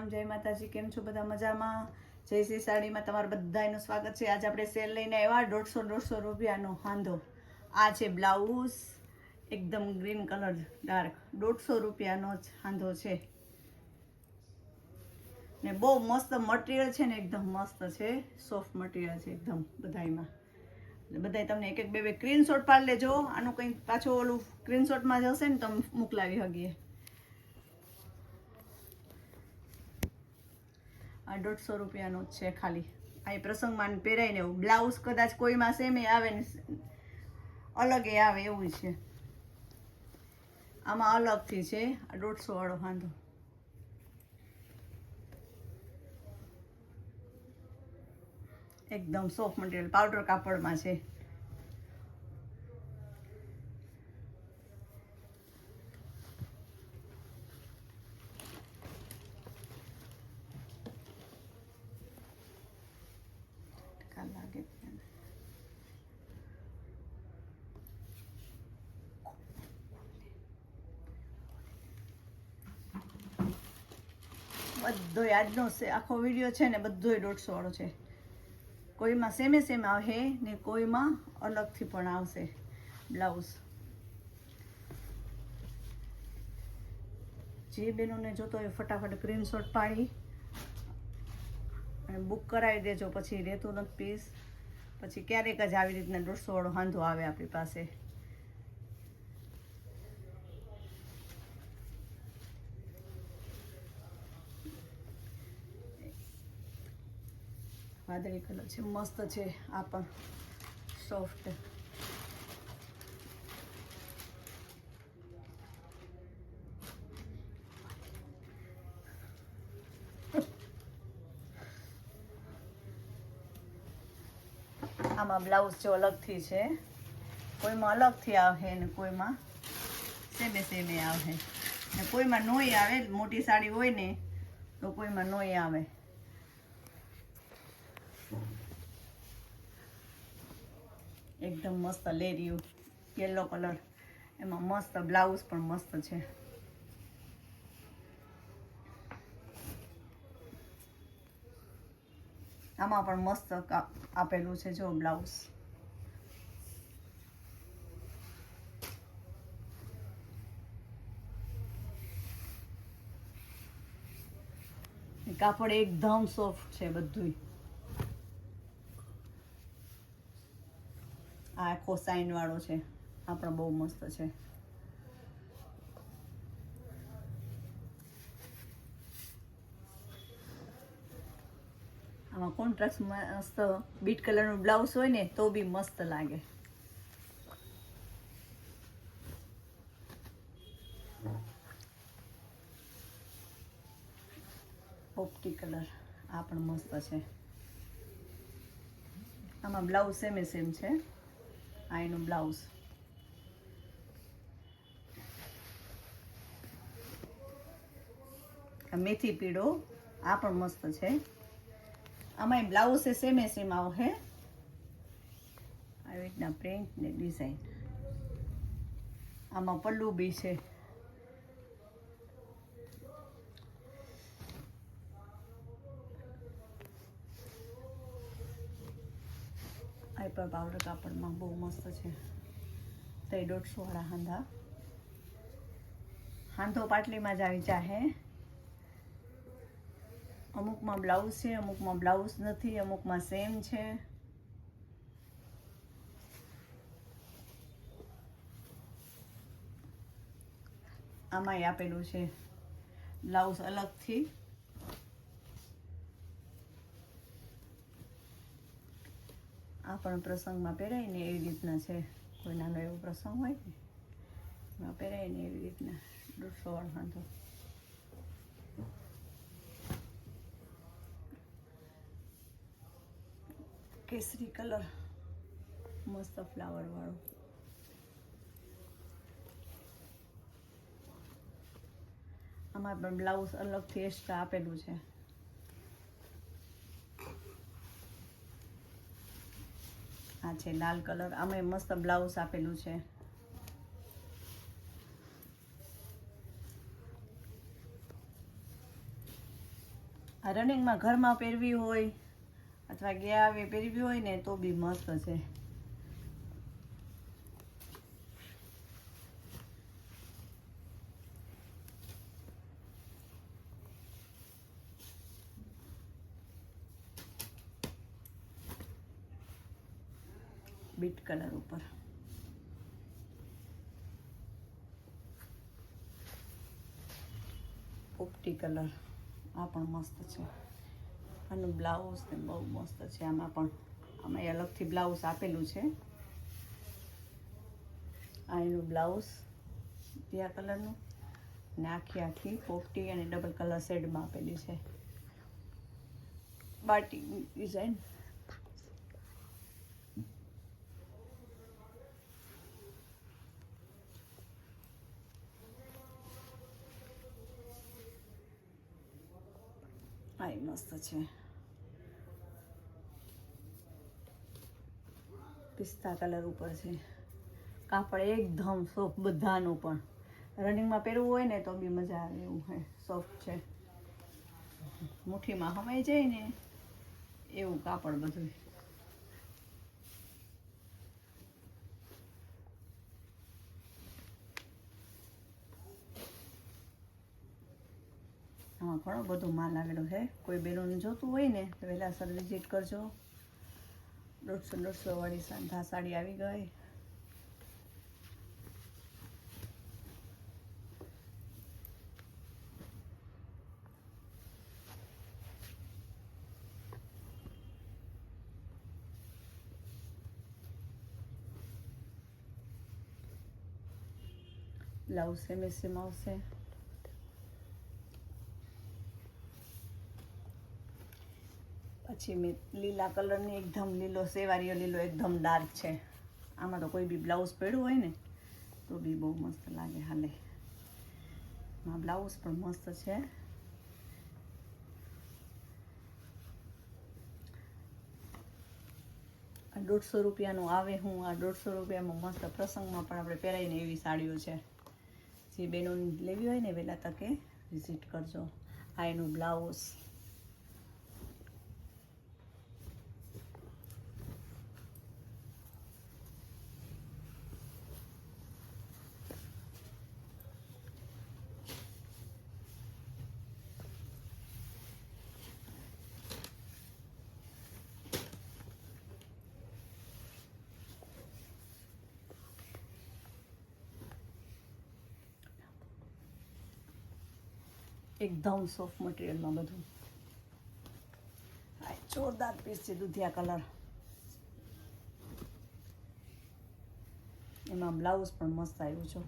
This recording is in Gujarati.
રામ, જય માતાજી. કેમ છો બધા? મજામાં? જય શ્રી સાડીમાં તમારું બધાનું સ્વાગત છે. આજે આપણે સેલ લઈને આવ્યા 150 રૂપિયાનો હાંધો. આ છે બ્લાઉઝ, એકદમ ગ્રીન કલર ડાર્ક, 150 રૂપિયાનો જ હાંધો છે ને બહુ મસ્ત મટીરિયલ છે ને, એકદમ મસ્ત છે, સોફ્ટ મટીરિયલ છે એકદમ બધાયમાં. બધાય તમને એક એક બે સ્ક્રીનશોટ પાડી લેજો. આનું કંઈ પાછું ઓલું સ્ક્રીનશોટમાં જશે ને તમે મોકલાવી શકીએ. આ 150 રૂપિયાનો જ છે ખાલી. આ પ્રસંગમાં પહેરાય ને એવું. બ્લાઉઝ કદાચ કોઈમાં સેમે આવે ને અલગ એ આવે એવું છે. આમાં અલગથી છે આ 150 વાળો હાંધો. એકદમ સોફ્ટ મટીરિયલ, પાવડર કાપડમાં છે. લાગે બધો આજનો આખો વિડીયો છે ને બધો 150 વાળો છે. કોઈમાં સેમે સેમ આવે ને કોઈમાં અલગથી પણ આવશે બ્લાઉઝ. જે બહેનોને જોતો હોય ફટાફટ સ્ક્રીનશોટ પાડી અને બુક કરાવી દેજો. પછી રહેતું નથી પીસ, પછી ક્યારેક જ આવી રીતના 150 વાળો હાંધો આવે આપણી પાસે. વાદળી કલર છે, મસ્ત છે. આ પણ સોફ્ટ. આમાં બ્લાઉઝ જો અલગથી છે, કોઈમાં અલગથી આવે ને કોઈમાં સેમે સેમે આવે ને કોઈમાં નોય આવે. મોટી સાડી હોય ને તો કોઈમાં નોય આવે. એકદમ મસ્ત લેરિયું યલો કલર, એમાં મસ્ત બ્લાઉઝ પણ મસ્ત છે. આમાં પણ મસ્ત આપેલું છે જો બ્લાઉઝ. કાપડ એકદમ સોફ્ટ છે બધું. આ આખો સાઇન વાળો છે, આ પણ બહુ મસ્ત છે. આમાં કોન્ટ્રાસ્ટ મસ્ત બીટ કલરનું બ્લાઉઝ હોય ને તો બી મસ્ત લાગે. પોપટી કલર, આ પણ મસ્ત છે. આમાં બ્લાઉઝ સેમે સેમ છે. આ એનું બ્લાઉઝ. મેથી પીળો, આ પણ મસ્ત છે. આમાં બ્લાઉઝ છે સેમે સેમ આવશે. આવી રીતના પ્રિન્ટ ને ડિઝાઇન. આમાં પલ્લુ બી છે. આ પણ પાવડર કાપડમાં બહુ મસ્ત છે. તો 150 વાળા હાંધા. હાંધો પાટલીમાં જ આવી જાહે. અમુકમાં બ્લાઉઝ છે, અમુકમાં બ્લાઉઝ નથી, અમુકમાં સેમ છે. આમાંય આપેલું છે બ્લાઉઝ અલગથી. આ પણ પ્રસંગમાં પહેરાય ને એવી રીતના છે. કોઈ નાનો એવો પ્રસંગ હોય ને એમાં પહેરાય ને એવી રીતના 150 વાળો હાંધો. કેસરી કલર, મસ્ત ફ્લાવર વાળો. આમાં પણ બ્લાઉઝ અલગથી એક્સ્ટ્રા આપેલું છે. આ છે લાલ કલર, આમાં મસ્ત બ્લાઉઝ આપેલું છે. આ રનિંગમાં ઘરમાં પહેરવી હોય અથવા ગયા આવે પહેરવી હોય ને તો બી મસ્ત છે. બીટ કલર ઉપર પોપટી કલર, આ પણ મસ્ત છે. આનું બ્લાઉઝ ને બહુ મસ્ત છે. આમાં અલગથી બ્લાઉઝ આપેલું છે. આ એનું બ્લાઉઝ પીળા કલરનું ને આખી પોપટી અને ડબલ કલર શેડમાં આપેલી છે. Batik design. આ મસ્ત છે. પિસ્તા કલર ઉપર છે. કાપડ એકદમ સોફ્ટ, બધાનું પણ રનિંગમાં પહેરવું હોય ને તો બી મજા આવે એવું છે. સોફ્ટ છે, મુઠ્ઠીમાં હમાઈ જાય ને એવું કાપડ બધું. આમાં ઘણો બધો માલ આવેલો છે. કોઈ બહેનોને જોતું હોય ને તો વહેલાસર વિઝિટ કરજો. 150 વાળી સાંધા સાડી આવી ગઈ. બ્લાઉઝ સેમ આવશે. પછી મેં લીલા કલરની એકદમ લીલો સેવારીઓ લીલો એકદમ ડાર્ક છે. આમાં તો કોઈ બી બ્લાઉઝ પહેર્યું હોય ને તો બી બહુ મસ્ત લાગે. હાલે આ બ્લાઉઝ પણ મસ્ત છે. આ 150 રૂપિયાનું આવે. આ 150 રૂપિયામાં મસ્ત પ્રસંગમાં પણ આપણે પહેરાઈને એવી સાડીઓ છે. જે બહેનોને લેવી હોય ને વહેલા તકે વિઝિટ કરજો. આ એનું બ્લાઉઝ. એકદમ સોફ્ટ મટીરિયલમાં બધું. આ જોરદાર પીસ છે. દૂધિયા કલર. એમાં બ્લાઉઝ પણ મસ્ત આવ્યું છે.